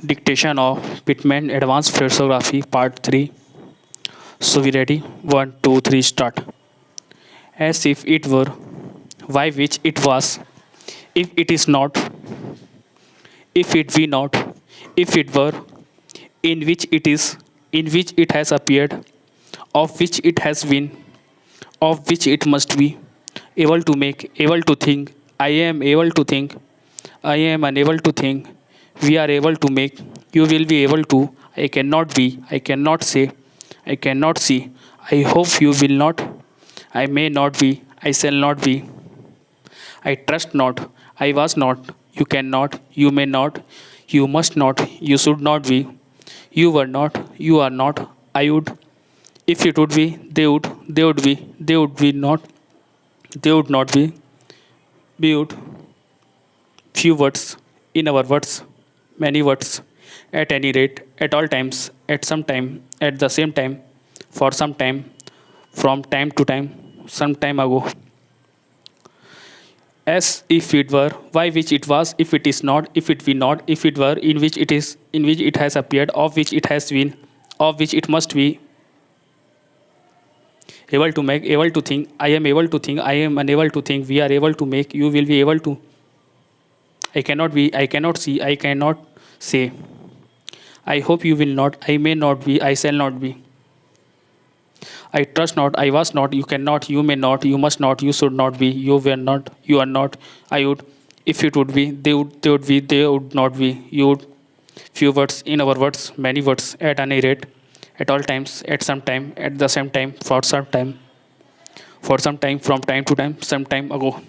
Dictation of Pitman Advanced Photography Part 3. So we ready? 1, 2, 3, start. As if it were, why which it was, if it is not, if it be not, if it were, in which it is, in which it has appeared, of which it has been, of which it must be, able to make, able to think, I am able to think, I am unable to think, we are able to make, you will be able to, I cannot be, I cannot say, I cannot see, I hope you will not, I may not be, I shall not be, I trust not, I was not, you cannot, you may not, you must not, you should not be, you were not, you are not, I would, if it would be, they would be, they would be not, they would not be would, few words, in our words, many words, at any rate, at all times, at some time, at the same time, for some time, from time to time, some time ago. As if it were, why which it was, if it is not, if it be not, if it were, in which it is, in which it has appeared, of which it has been, of which it must be, able to make, able to think, I am able to think, I am unable to think, we are able to make, you will be able to, I cannot be, I cannot see, I cannot say, I hope you will not, I may not be, I shall not be. I trust not, I was not, you cannot, you may not, you must not, you should not be, you were not, you are not, I would, if it would be, they would be, they would not be, you would, few words, in our words, many words, at any rate, at all times, at some time, at the same time, for some time, from time to time, some time ago.